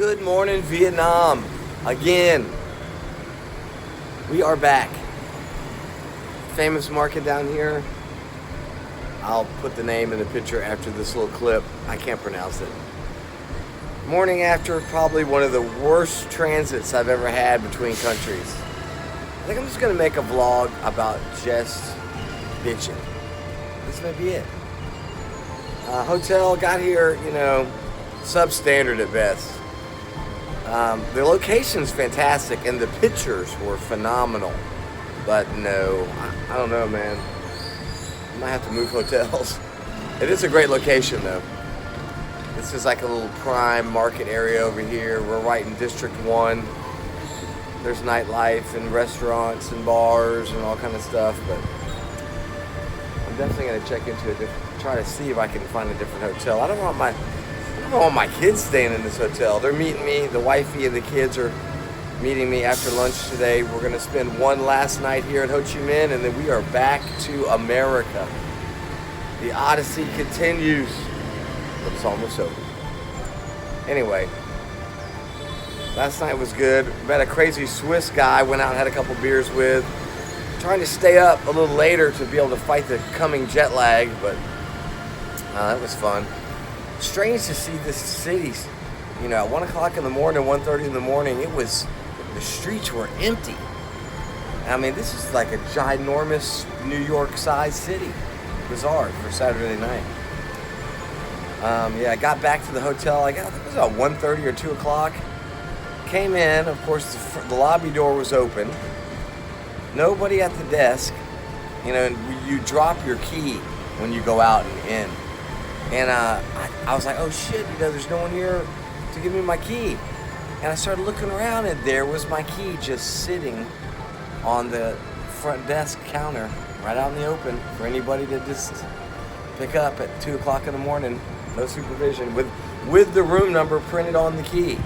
Good morning, Vietnam. Again, we are back. Famous market down here. I'll put the name in the picture after this little clip. I can't pronounce it. Morning after probably one of the worst transits I've ever had between countries. I think I'm just going to make a vlog about just bitching. This may be it. Hotel, got here, substandard at best. The location's fantastic and the pictures were phenomenal. But no, I don't know, man. I might have to move hotels. It is a great location, though. This is like a little prime market area over here. We're right in District 1. There's nightlife and restaurants and bars and all kind of stuff, but I'm definitely going to check into try to see if I can find a different hotel. I don't want my kids staying in this hotel. They're meeting me. The wifey and the kids are meeting me after lunch today. We're going to spend one last night here at Ho Chi Minh, and then we are back to America. The odyssey continues, but it's almost over. Anyway, last night was good. Met a crazy Swiss guy, went out and had a couple beers with. Trying to stay up a little later to be able to fight the coming jet lag, but that was fun. Strange to see this city, at 1 o'clock in the morning, 1:30 in the morning, the streets were empty. I mean, this is like a ginormous New York-sized city. Bizarre for Saturday night. I got back to the hotel, I think it was about 1:30 or 2 o'clock. Came in, of course, the lobby door was open. Nobody at the desk. And you drop your key when you go out and in. And I was like, oh shit, there's no one here to give me my key. And I started looking around, and there was my key just sitting on the front desk counter, right out in the open, for anybody to just pick up at 2 o'clock in the morning, no supervision, with the room number printed on the key.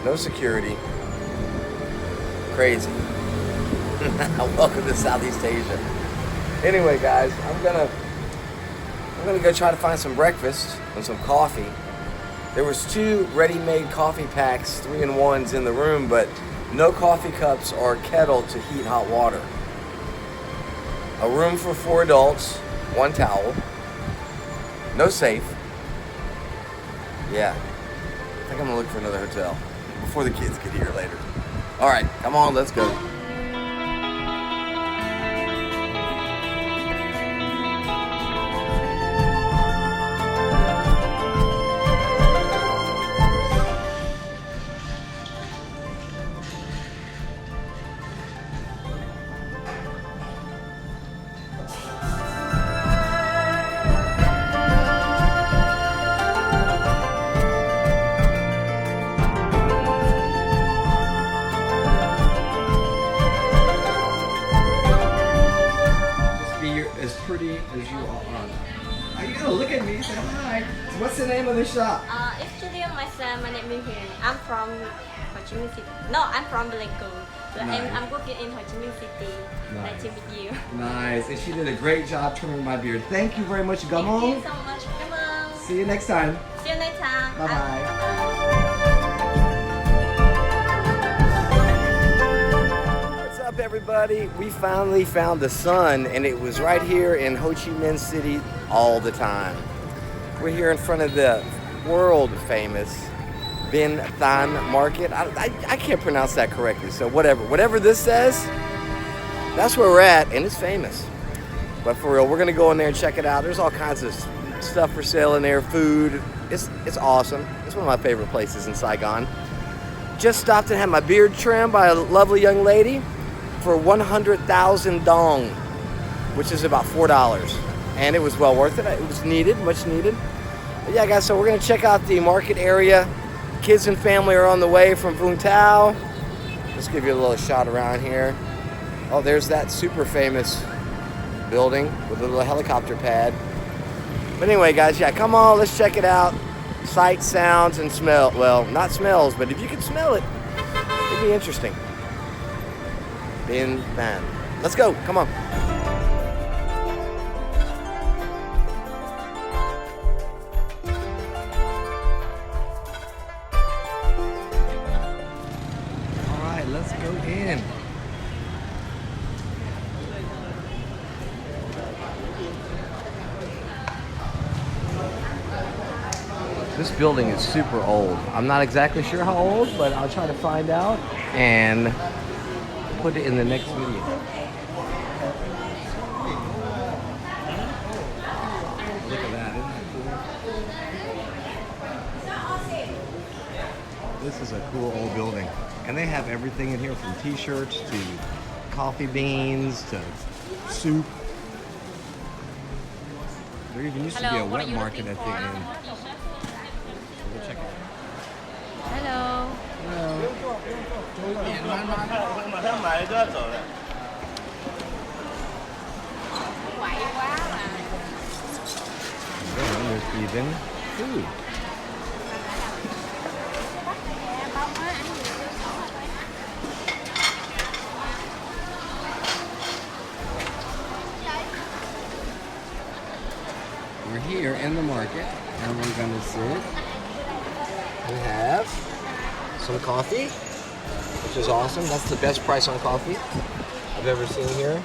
No security. Crazy. Welcome to Southeast Asia. Anyway, guys, I'm gonna go try to find some breakfast and some coffee. There was 2 ready-made coffee packs, 3-in-1s in the room, but no coffee cups or kettle to heat hot water. A room for 4 adults, 1 towel, no safe. Yeah, I think I'm gonna look for another hotel before the kids get here later. All right, come on, let's go. As pretty as you are. Are you gonna look at me? Say hi. What's the name of the shop? Actually, myself, my name is Huyền. I'm from Ho Chi Minh City. No, I'm from Pleiku. So Nice. I'm working in Ho Chi Minh City. Nice. Nice to meet you. Nice. And she did a great job trimming my beard. Thank you very much. Thank you so much. Cảm ơn. See you next time. See you next time. Bye-bye. What's up, everybody? We finally found the sun, and it was right here in Ho Chi Minh City all the time. We're here in front of the world-famous Binh Thanh Market. I can't pronounce that correctly, so whatever this says, that's where we're at, and it's famous. But for real, we're gonna go in there and check it out. There's all kinds of stuff for sale in there, food. It's awesome. It's one of my favorite places in Saigon. Just stopped and had my beard trimmed by a lovely young lady for 100,000 dong, which is about $4. And it was well worth it. It was needed, much needed. But yeah, guys, so we're gonna check out the market area. Kids and family are on the way from Vung Tau. Let's give you a little shot around here. Oh, there's that super famous building with a little helicopter pad. But anyway, guys, yeah, come on, let's check it out. Sights, sounds, and smell. Well, not smells, but if you could smell it, it'd be interesting. Binh Thanh. Let's go, come on. This building is super old. I'm not exactly sure how old, but I'll try to find out and put it in the next video. Look at that, isn't that cool? This is a cool old building. And they have everything in here from t-shirts to coffee beans to soup. There even used to be a wet market at the end. We'll check it out. Hello. There's even food. We're here in the market and we're going to sit and have some coffee, which is awesome. That's the best price on coffee I've ever seen here.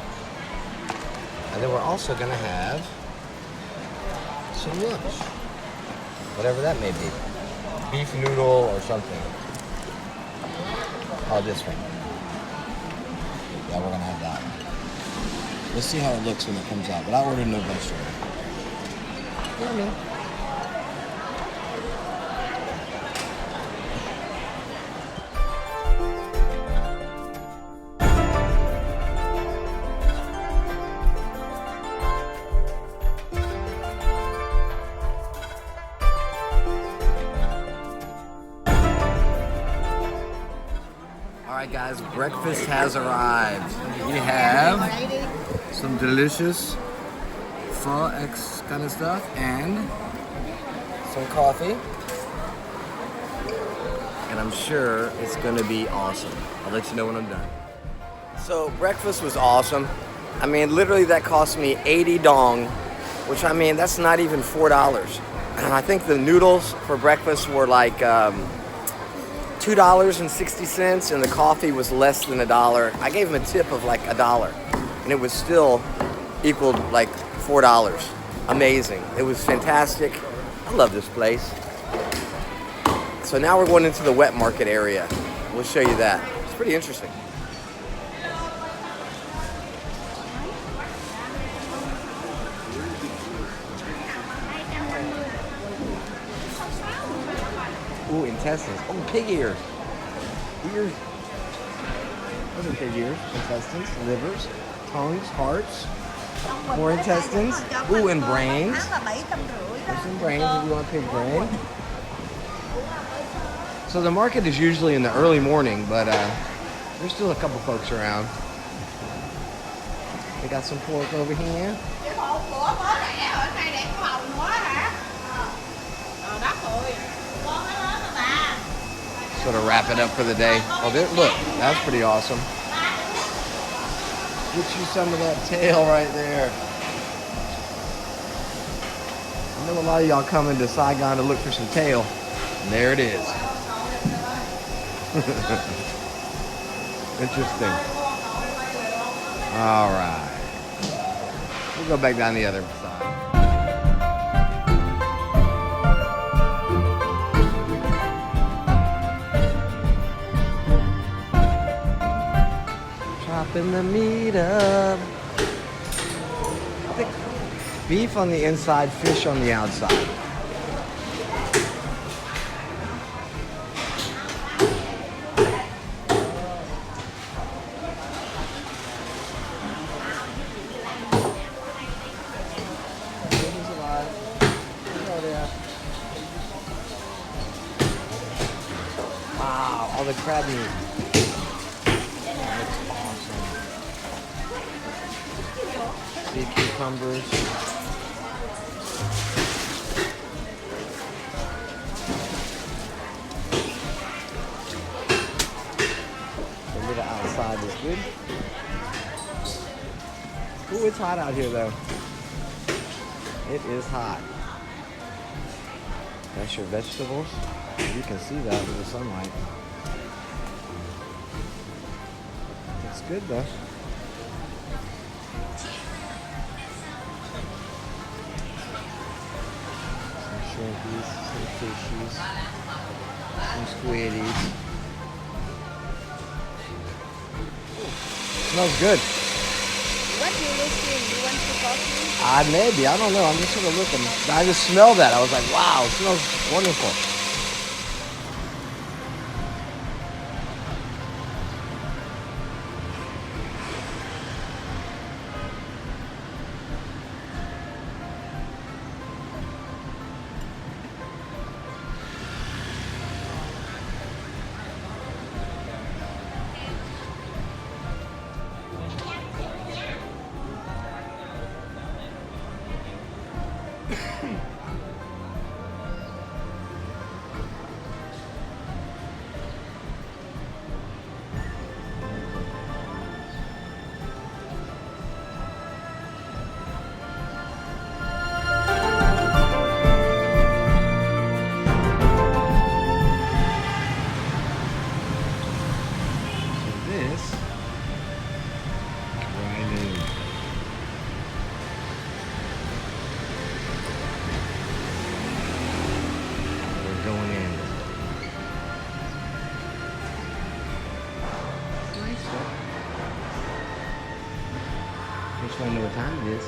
And then we're also going to have some lunch, whatever that may be. Beef noodle or something. Oh, this one. Yeah, we're going to have that one. Let's see how it looks when it comes out, but I ordered no vegetable. Yummy. Alright guys, breakfast has arrived. We have some delicious pho X kind of stuff and some coffee. And I'm sure it's gonna be awesome. I'll let you know when I'm done. So breakfast was awesome. I mean, literally that cost me 80 dong, which I mean, that's not even $4. And I think the noodles for breakfast were like $2.60 and the coffee was less than $1. I gave him a tip of like $1 and it was still equaled like $4. Amazing. It was fantastic. I love this place. So now we're going into the wet market area. We'll show you that. It's pretty interesting. Ooh, intestines. Oh, pig ears. Ears. Those are pig ears. Intestines, livers, tongues, hearts. More intestines. Ooh, and brains. There's some brains if you want pig brain. So the market is usually in the early morning, but there's still a couple folks around. They got some pork over here. Sort of wrap it up for the day. Oh, there, look, that's pretty awesome. Get you some of that tail right there. I know a lot of y'all coming to Saigon to look for some tail. And there it is. Interesting. All right. We'll go back down the other side. Chopping the meat up. Thick beef on the inside, fish on the outside. Wow, all the crab meat. That's awesome. Sea cucumbers. The little outside is good. Ooh, it's hot out here though. It is hot. That's your vegetables. You can see that with the sunlight. It's good though. Some shrimpies, some fishies, some squiddies. Smells good. What do you looking? You want to coffee? Maybe. I don't know. I'm just sort of looking. I just smelled that. I was like, wow, it smells wonderful. Just want to know what time it is.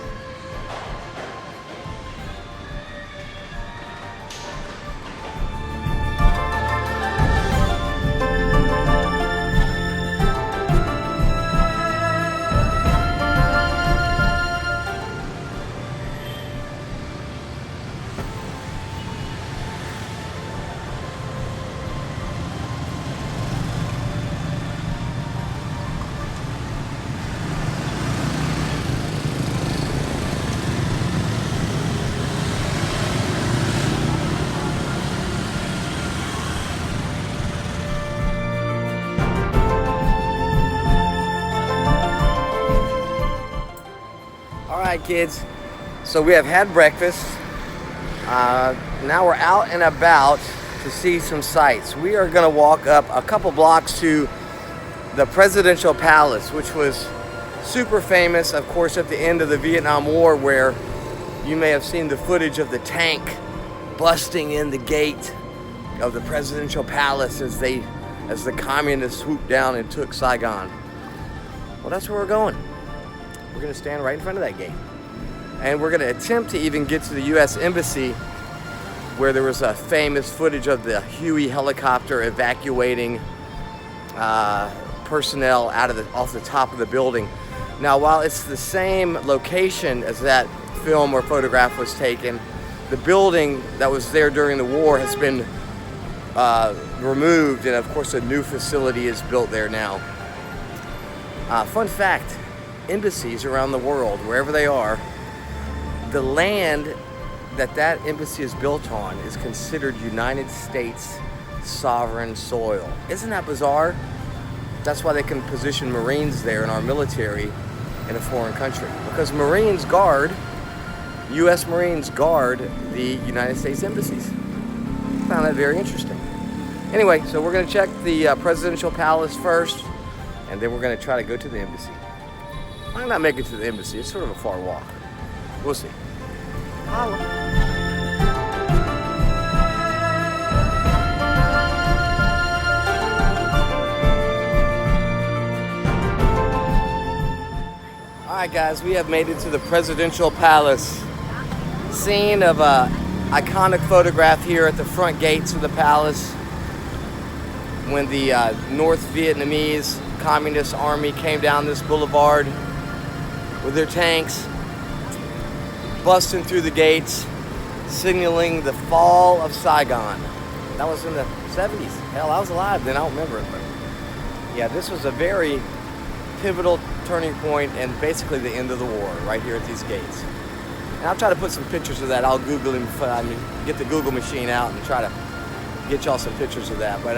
Alright kids, so we have had breakfast. Now we're out and about to see some sights. We are going to walk up a couple blocks to the Presidential Palace, which was super famous, of course, at the end of the Vietnam War, where you may have seen the footage of the tank busting in the gate of the Presidential Palace as the communists swooped down and took Saigon. Well, that's where we're going. We're going to stand right in front of that gate. And we're going to attempt to even get to the U.S. Embassy, where there was a famous footage of the Huey helicopter evacuating personnel off the top of the building. Now, while it's the same location as that film or photograph was taken, the building that was there during the war has been removed, and of course a new facility is built there now. Fun fact, embassies around the world, wherever they are, the land that embassy is built on is considered United States sovereign soil. Isn't that bizarre? That's why they can position Marines there in our military in a foreign country, because Marines guard, U.S. Marines guard the United States embassies. Found that very interesting. Anyway, so we're going to check the Presidential Palace first, and then we're going to try to go to the embassy. I might not make it to the embassy. It's sort of a far walk. We'll see. Holla. Alright guys, we have made it to the Presidential Palace. Scene of a iconic photograph here at the front gates of the palace when the North Vietnamese Communist Army came down this boulevard with their tanks, busting through the gates, signaling the fall of Saigon. That was in the 70s. Hell, I was alive then, I don't remember it. But yeah, this was a very pivotal turning point and basically the end of the war right here at these gates. And I'll try to put some pictures of that. I'll Google him, get the Google machine out and try to get y'all some pictures of that. But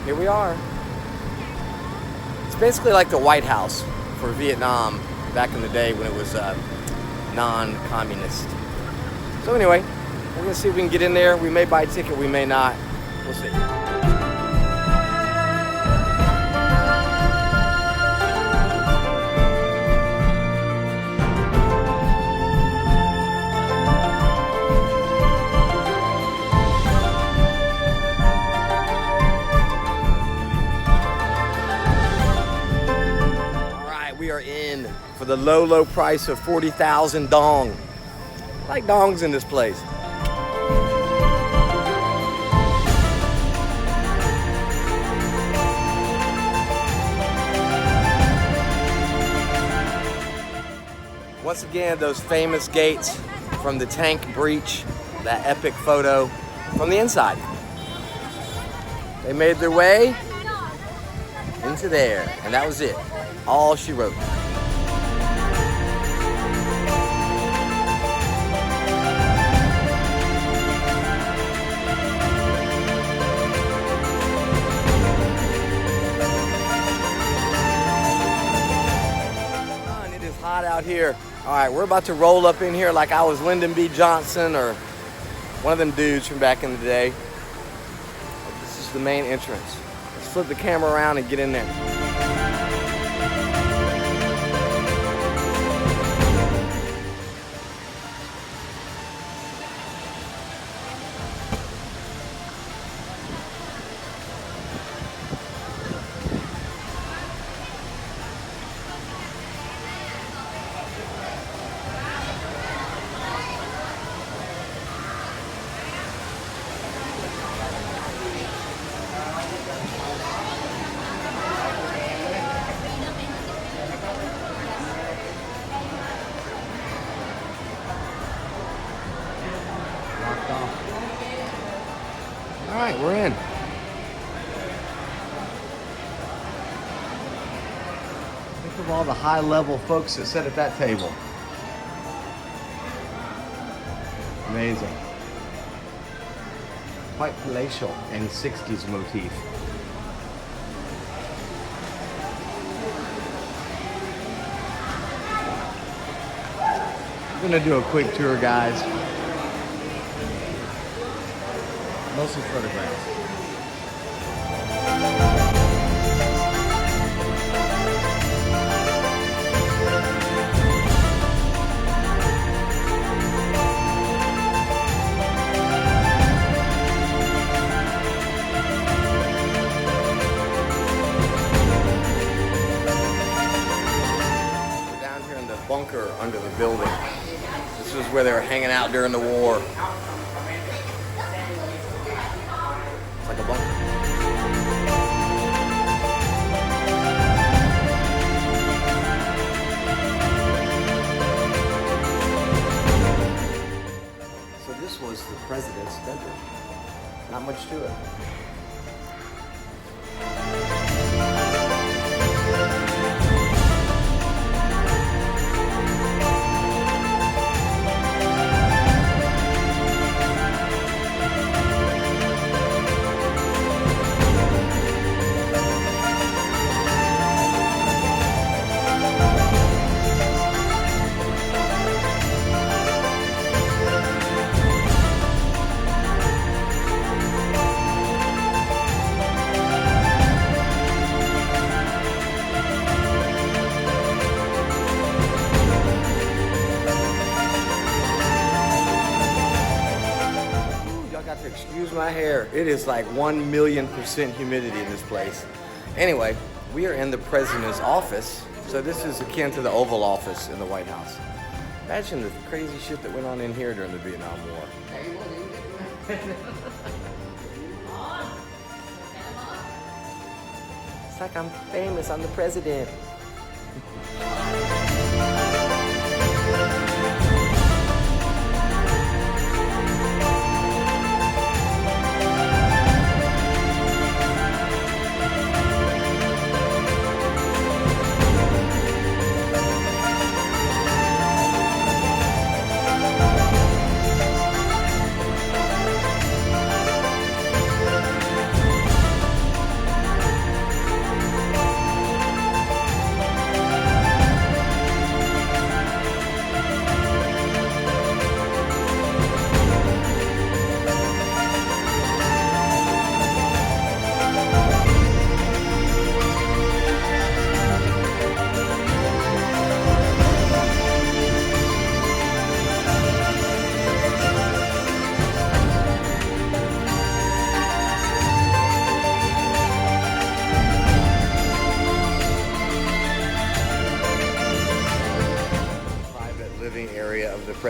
here we are. It's basically like the White House for Vietnam back in the day when it was non-communist. So anyway, we're gonna see if we can get in there. We may buy a ticket, we may not. We'll see. for the low, low price of 40,000 dong. I like dongs in this place. Once again, those famous gates from the tank breach, that epic photo from the inside. They made their way into there, and that was it. All she wrote. It is hot out here. All right, we're about to roll up in here like I was Lyndon B. Johnson or one of them dudes from back in the day. This is the main entrance. Let's flip the camera around and get in there. All right, we're in. Think of all the high-level folks that sit at that table. Amazing. Quite palatial and 60s motif. I'm gonna do a quick tour, guys. Mostly photographs. We're down here in the bunker under the building. This is where they were hanging out during the war. Like a bunker. So this was the president's bedroom. Not much to it. Excuse my hair. It is like 1,000,000% humidity in this place. Anyway, we are in the president's office. So this is akin to the Oval Office in the White House. Imagine the crazy shit that went on in here during the Vietnam War. It's like I'm famous. I'm the president.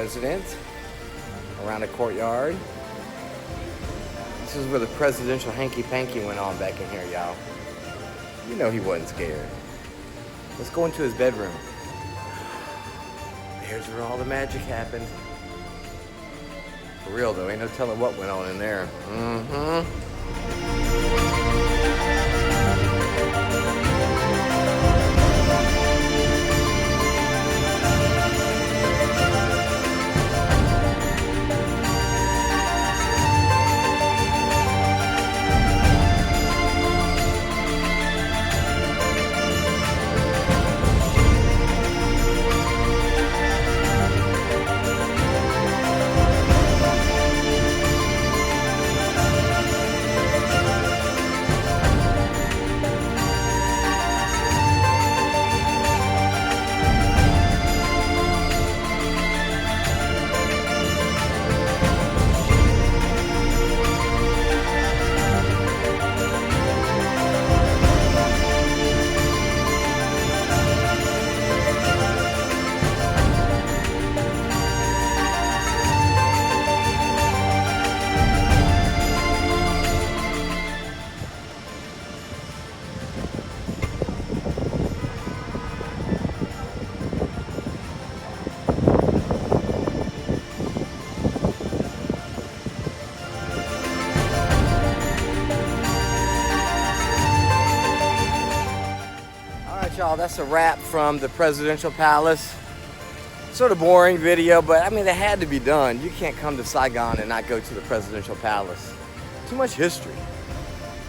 president around a courtyard. This is where the presidential hanky-panky went on back in here, y'all. You know he wasn't scared. Let's go into his bedroom. There's where all the magic happened. For real though, ain't no telling what went on in there. Y'all, that's a wrap from the presidential palace. Sort of boring video, but I mean, it had to be done. You can't come to Saigon and not go to the presidential palace. Too much history.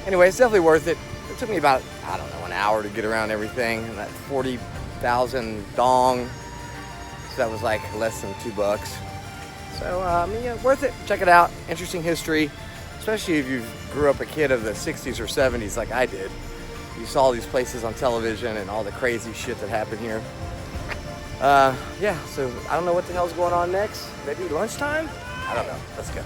Anyway, it's definitely worth it. It took me about, I don't know, an hour to get around everything. And that 40,000 dong. So that was like less than $2. So, I mean, yeah, worth it. Check it out. Interesting history, especially if you grew up a kid of the 60s or 70s like I did. You saw these places on television and all the crazy shit that happened here. Yeah, so I don't know what the hell's going on next. Maybe lunchtime? I don't know. Let's go.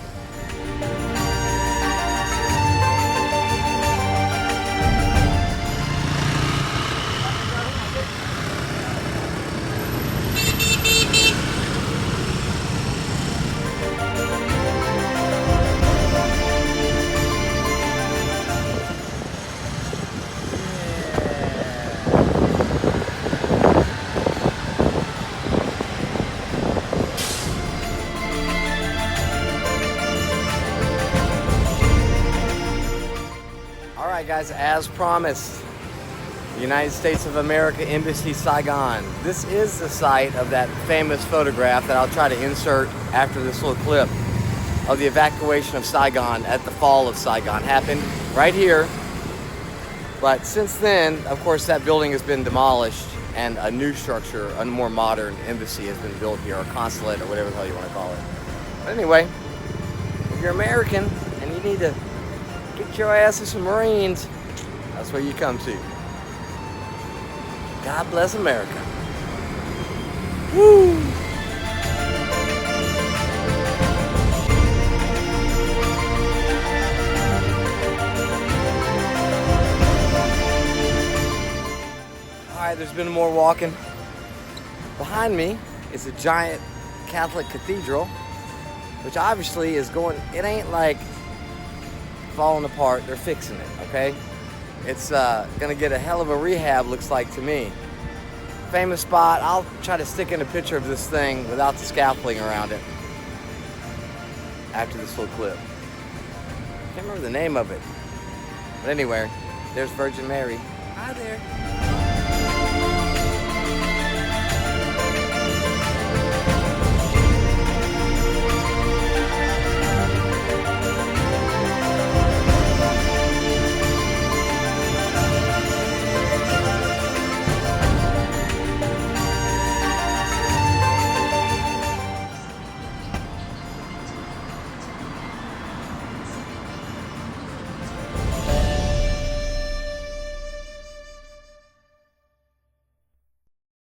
Alright guys, as promised, the United States of America Embassy, Saigon. This is the site of that famous photograph that I'll try to insert after this little clip of the evacuation of Saigon at the fall of Saigon. Happened right here. But since then, of course, that building has been demolished and a new structure, a more modern embassy has been built here, or consulate, or whatever the hell you want to call it. But anyway, if you're American and you need to get your ass to some Marines, that's where you come to. God bless America. Woo! Alright, there's been more walking. Behind me is a giant Catholic cathedral, which obviously is going, it ain't like falling apart, they're fixing it, okay? It's gonna get a hell of a rehab, looks like to me. Famous spot. I'll try to stick in a picture of this thing without the scaffolding around it after this little clip. Can't remember the name of it. But anyway, there's Virgin Mary. Hi there.